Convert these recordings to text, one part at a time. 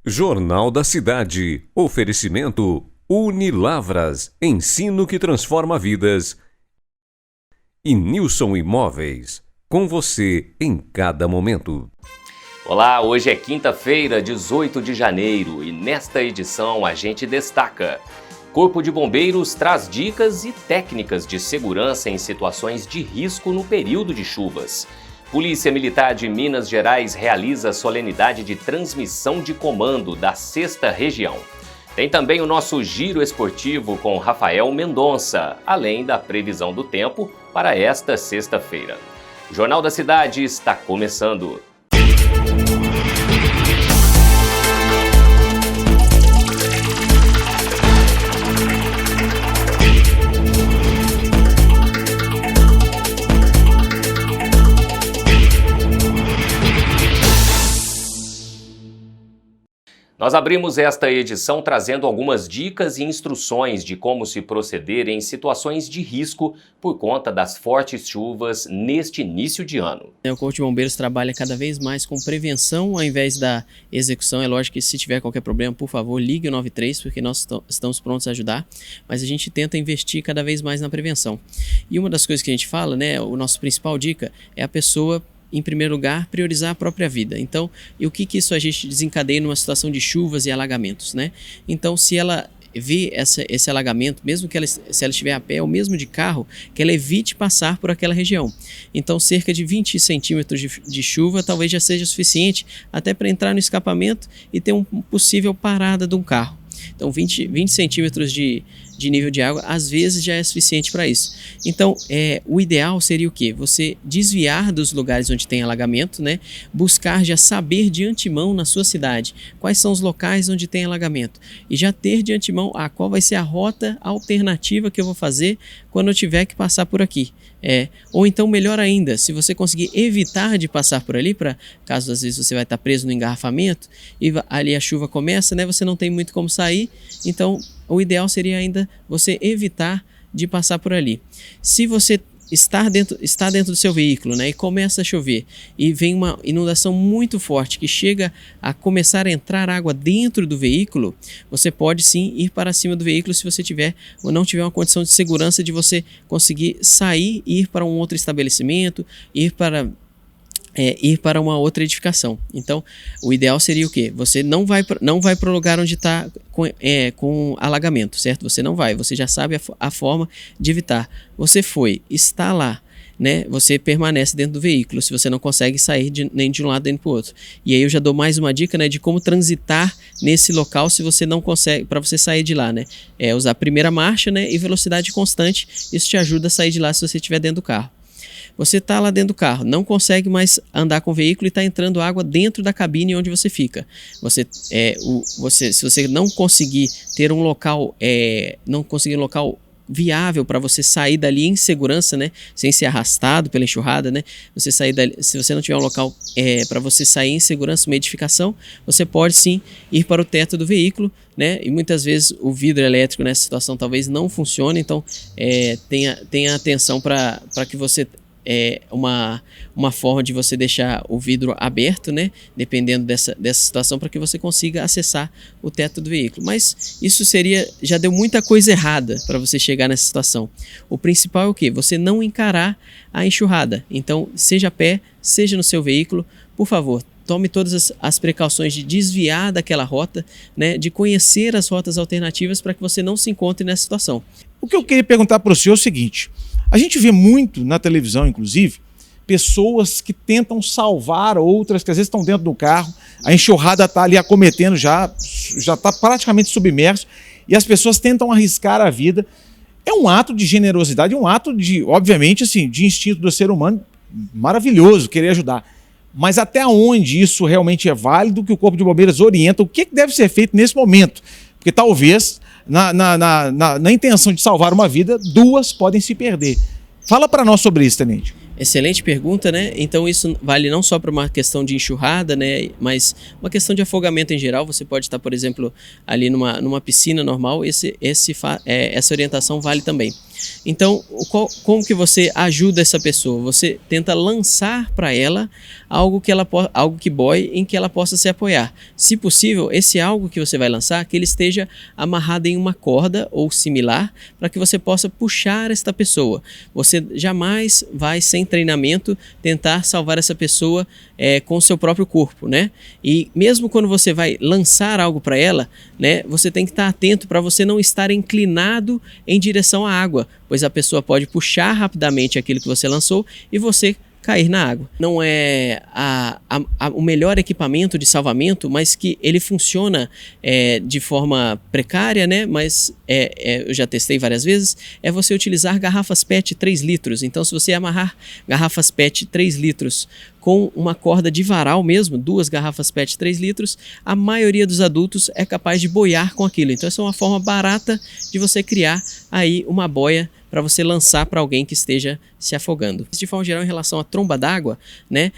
Jornal da Cidade. Oferecimento Unilavras. Ensino que transforma vidas. E Nilson Imóveis. Com você em cada momento. Olá, hoje é quinta-feira, 18 de janeiro, e nesta edição a gente destaca: Corpo de Bombeiros traz dicas e técnicas de segurança em situações de risco no período de chuvas. Polícia Militar de Minas Gerais realiza a solenidade de transmissão de comando da 6ª Região. Tem também o nosso giro esportivo com Rafael Mendonça, além da previsão do tempo para esta sexta-feira. O Jornal da Cidade está começando. Nós abrimos esta edição trazendo algumas dicas e instruções de como se proceder em situações de risco por conta das fortes chuvas neste início de ano. O Corpo de Bombeiros trabalha cada vez mais com prevenção ao invés da execução. É lógico que se tiver qualquer problema, por favor, ligue o 93, porque nós estamos prontos a ajudar, mas a gente tenta investir cada vez mais na prevenção. E uma das coisas que a gente fala, o nosso principal dica é a pessoa, em primeiro lugar, priorizar a própria vida. Então, e o que isso a gente desencadeia numa situação de chuvas e alagamentos, Então, se ela vê esse alagamento, mesmo que se ela estiver a pé ou mesmo de carro, que ela evite passar por aquela região. Então, cerca de 20 centímetros de chuva talvez já seja suficiente até para entrar no escapamento e ter uma possível parada de um carro. Então, 20 centímetros de nível de água, às vezes já é suficiente para isso. Então, o ideal seria o quê? Você desviar dos lugares onde tem alagamento, Buscar já saber de antemão na sua cidade quais são os locais onde tem alagamento e já ter de antemão qual vai ser a rota alternativa que eu vou fazer quando eu tiver que passar por aqui. Ou então, melhor ainda, se você conseguir evitar de passar por ali, para caso às vezes você vai estar preso no engarrafamento e ali a chuva começa, você não tem muito como sair, então o ideal seria ainda você evitar de passar por ali. Se você está dentro do seu veículo, e começa a chover e vem uma inundação muito forte que chega a começar a entrar água dentro do veículo, você pode sim ir para cima do veículo se você tiver ou não tiver uma condição de segurança de você conseguir sair, ir para um outro estabelecimento, ir para uma outra edificação. Então, o ideal seria o quê? Você não vai para o lugar onde está com alagamento, certo? Você não vai, você já sabe a forma de evitar. Você está lá, Você permanece dentro do veículo, se você não consegue sair nem de um lado nem para o outro. E aí eu já dou mais uma dica, de como transitar nesse local se você não consegue, para você sair de lá, usar a primeira marcha, e velocidade constante. Isso te ajuda a sair de lá se você estiver dentro do carro. Você está lá dentro do carro, não consegue mais andar com o veículo e está entrando água dentro da cabine onde você fica. Se você não conseguir ter um local, viável para você sair dali em segurança, sem ser arrastado pela enxurrada, Você sair dali, se você não tiver um local para você sair em segurança, uma edificação, você pode sim ir para o teto do veículo, E muitas vezes o vidro elétrico nessa situação talvez não funcione, então tenha atenção para que você uma forma de você deixar o vidro aberto, dependendo dessa situação, para que você consiga acessar o teto do veículo. Mas isso já deu muita coisa errada para você chegar nessa situação. O principal é o quê? Você não encarar a enxurrada. Então, seja a pé, seja no seu veículo, por favor, tome todas as precauções de desviar daquela rota, de conhecer as rotas alternativas para que você não se encontre nessa situação. O que eu queria perguntar para o senhor é o seguinte: a gente vê muito na televisão, inclusive, pessoas que tentam salvar outras que às vezes estão dentro do carro, a enxurrada está ali acometendo, já está praticamente submerso, e as pessoas tentam arriscar a vida. É um ato de generosidade, um ato de, obviamente, assim, de instinto do ser humano maravilhoso, querer ajudar. Mas até onde isso realmente é válido, que o Corpo de Bombeiros orienta, o que deve ser feito nesse momento? Porque talvez, na intenção de salvar uma vida, duas podem se perder. Fala para nós sobre isso, tenente. Excelente pergunta, né? Então isso vale não só para uma questão de enxurrada, né? Mas uma questão de afogamento em geral. Você pode estar, por exemplo, ali numa piscina normal. Essa orientação vale também. Então, como que você ajuda essa pessoa? Você tenta lançar para ela algo que boie em que ela possa se apoiar. Se possível, esse algo que você vai lançar, que ele esteja amarrado em uma corda ou similar, para que você possa puxar esta pessoa. Você jamais vai, sem treinamento, tentar salvar essa pessoa com o seu próprio corpo, né? E mesmo quando você vai lançar algo para ela, né, você tem que estar atento para você não estar inclinado em direção à água, pois a pessoa pode puxar rapidamente aquilo que você lançou e você cair na água. Não é o melhor equipamento de salvamento, mas que ele funciona de forma precária, né? Mas eu já testei várias vezes, é você utilizar garrafas PET 3 litros. Então, se você amarrar garrafas PET 3 litros com uma corda de varal mesmo, 2 garrafas PET 3 litros, a maioria dos adultos é capaz de boiar com aquilo. Então, essa é uma forma barata de você criar aí uma boia para você lançar para alguém que esteja se afogando. De forma geral, em relação à tromba d'água, né,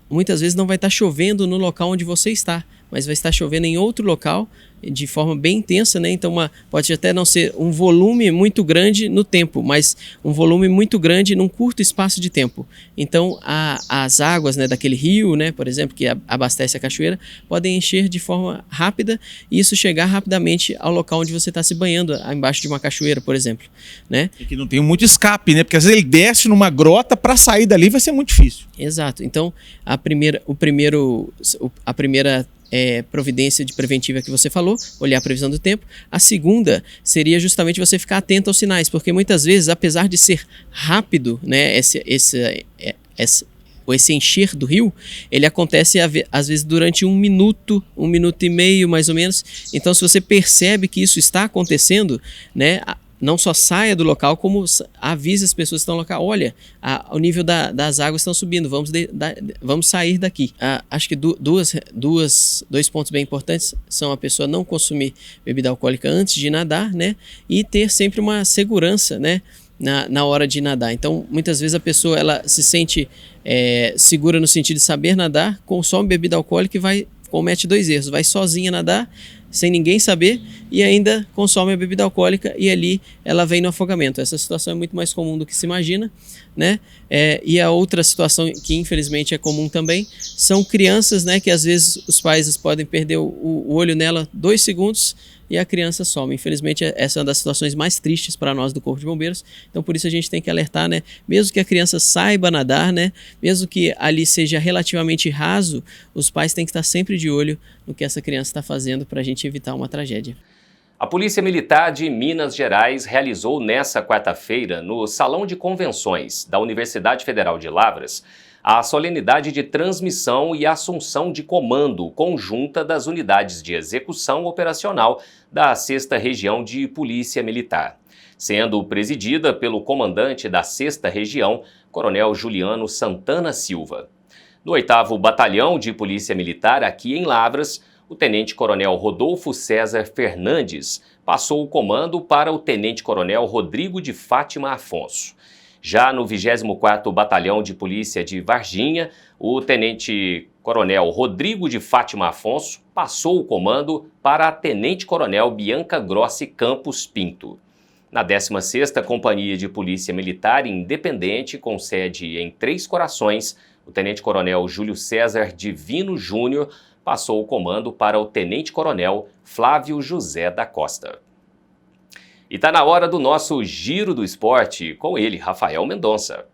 muitas vezes não vai estar chovendo no local onde você está, mas vai estar chovendo em outro local de forma bem intensa, né? Então pode até não ser um volume muito grande no tempo, mas um volume muito grande num curto espaço de tempo. Então as águas, né, daquele rio, né, por exemplo, que abastece a cachoeira, podem encher de forma rápida e isso chegar rapidamente ao local onde você está se banhando, embaixo de uma cachoeira, por exemplo, né? E que não tem muito escape, né? Porque às vezes ele desce numa grota, para sair dali vai ser muito difícil. Exato. Então a primeira providência de preventiva que você falou, olhar a previsão do tempo. A segunda seria justamente você ficar atento aos sinais, porque muitas vezes, apesar de ser rápido, né, esse encher do rio, ele acontece às vezes durante 1 minuto, 1 minuto e meio mais ou menos. Então, se você percebe que isso está acontecendo, né, não só saia do local, como avise as pessoas que estão no local, olha, o nível das águas estão subindo, vamos sair daqui. Acho que dois pontos bem importantes são a pessoa não consumir bebida alcoólica antes de nadar, né, e ter sempre uma segurança, né, na hora de nadar. Então, muitas vezes a pessoa ela se sente segura no sentido de saber nadar, consome bebida alcoólica e comete 2 erros, vai sozinha nadar, sem ninguém saber, e ainda consome a bebida alcoólica e ali ela vem no afogamento. Essa situação é muito mais comum do que se imagina, né? E a outra situação que infelizmente é comum também são crianças, né, que às vezes os pais podem perder o olho nela 2 segundos e a criança some. Infelizmente, essa é uma das situações mais tristes para nós do Corpo de Bombeiros. Então, por isso a gente tem que alertar, né? Mesmo que a criança saiba nadar, né? Mesmo que ali seja relativamente raso, os pais têm que estar sempre de olho no que essa criança está fazendo para a gente evitar uma tragédia. A Polícia Militar de Minas Gerais realizou nesta quarta-feira, no Salão de Convenções da Universidade Federal de Lavras, a solenidade de transmissão e assunção de comando conjunta das unidades de execução operacional da 6ª Região de Polícia Militar, sendo presidida pelo comandante da 6ª Região, Coronel Juliano Santana Silva. No 8º Batalhão de Polícia Militar, aqui em Lavras, o Tenente-Coronel Rodolfo César Fernandes passou o comando para o Tenente-Coronel Rodrigo de Fátima Afonso. Já no 24º Batalhão de Polícia de Varginha, o Tenente-Coronel Rodrigo de Fátima Afonso passou o comando para a Tenente-Coronel Bianca Grossi Campos Pinto. Na 16ª Companhia de Polícia Militar Independente, com sede em Três Corações, o Tenente-Coronel Júlio César Divino Júnior passou o comando para o Tenente-Coronel Flávio José da Costa. E tá na hora do nosso Giro do Esporte, com ele, Rafael Mendonça.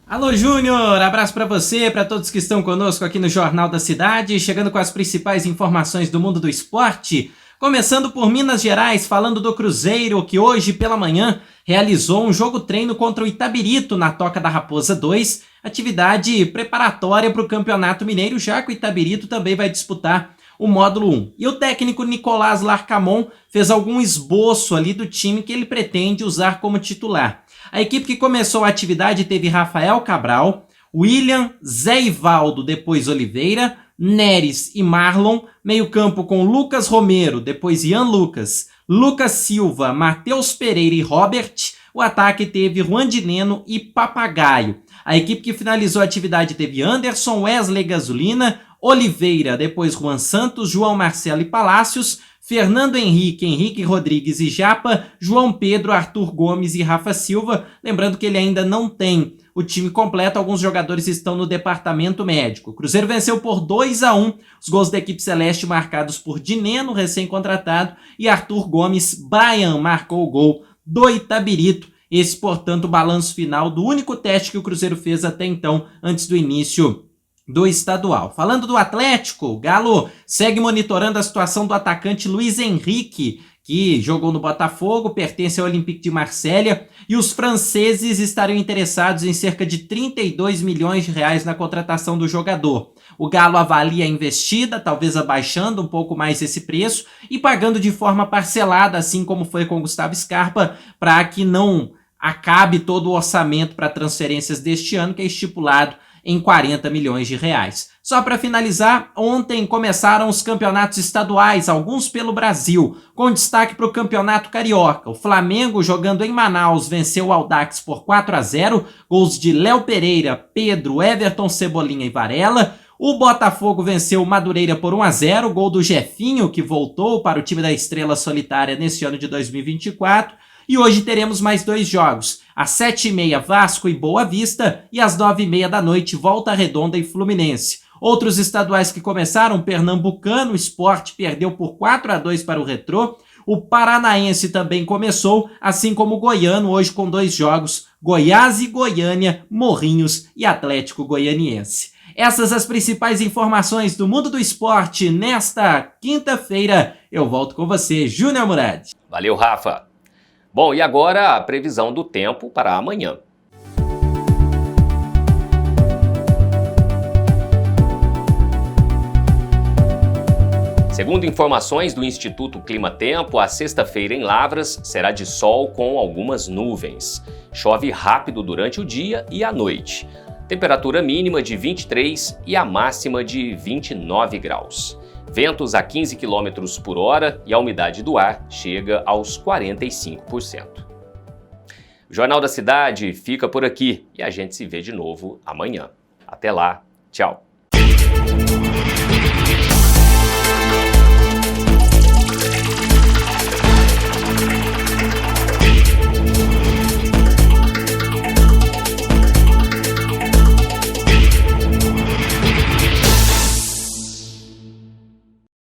Alô Júnior, abraço para você, para todos que estão conosco aqui no Jornal da Cidade, chegando com as principais informações do mundo do esporte. Começando por Minas Gerais, falando do Cruzeiro, que hoje pela manhã realizou um jogo-treino contra o Itabirito na Toca da Raposa 2, atividade preparatória para o Campeonato Mineiro, já que o Itabirito também vai disputar o módulo 1. E o técnico Nicolás Larcamon fez algum esboço ali do time que ele pretende usar como titular. A equipe que começou a atividade teve Rafael Cabral, William, Zé Ivaldo, depois Oliveira, Neres e Marlon, meio-campo com Lucas Romero, depois Ian Lucas, Lucas Silva, Matheus Pereira e Robert. O ataque teve Juan de Neno e Papagaio. A equipe que finalizou a atividade teve Anderson, Wesley Gasolina, Oliveira, depois Juan Santos, João Marcelo e Palácios, Fernando Henrique, Henrique Rodrigues e Japa, João Pedro, Arthur Gomes e Rafa Silva. Lembrando que ele ainda não tem o time completo, alguns jogadores estão no departamento médico. O Cruzeiro venceu por 2-1, os gols da equipe celeste marcados por Dineno, recém-contratado, e Arthur Gomes. Brian marcou o gol do Itabirito. Esse, portanto, o balanço final do único teste que o Cruzeiro fez até então, antes do início do estadual. Falando do Atlético, o Galo segue monitorando a situação do atacante Luiz Henrique, que jogou no Botafogo, pertence ao Olympique de Marselha, e os franceses estariam interessados em cerca de 32 milhões de reais na contratação do jogador. O Galo avalia a investida, talvez abaixando um pouco mais esse preço e pagando de forma parcelada, assim como foi com Gustavo Scarpa, para que não acabe todo o orçamento para transferências deste ano, que é estipulado em 40 milhões de reais. Só para finalizar, ontem começaram os campeonatos estaduais, alguns pelo Brasil, com destaque para o Campeonato Carioca. O Flamengo, jogando em Manaus, venceu o Audax por 4-0, gols de Léo Pereira, Pedro, Everton, Cebolinha e Varela. O Botafogo venceu o Madureira por 1-0, gol do Jefinho, que voltou para o time da Estrela Solitária nesse ano de 2024. E hoje teremos mais 2 jogos. Às 7h30, Vasco e Boa Vista. E às 9h30 da noite, Volta Redonda e Fluminense. Outros estaduais que começaram, Pernambucano, o Sport perdeu por 4-2 para o Retrô. O Paranaense também começou, assim como o Goiano, hoje com 2 jogos. Goiás e Goiânia, Morrinhos e Atlético Goianiense. Essas as principais informações do mundo do esporte nesta quinta-feira. Eu volto com você, Júnior Murad. Valeu, Rafa. Bom, e agora a previsão do tempo para amanhã. Segundo informações do Instituto Clima Tempo, a sexta-feira em Lavras será de sol com algumas nuvens. Chove rápido durante o dia e à noite. Temperatura mínima de 23 e a máxima de 29 graus. Ventos a 15 km por hora e a umidade do ar chega aos 45%. O Jornal da Cidade fica por aqui e a gente se vê de novo amanhã. Até lá, tchau!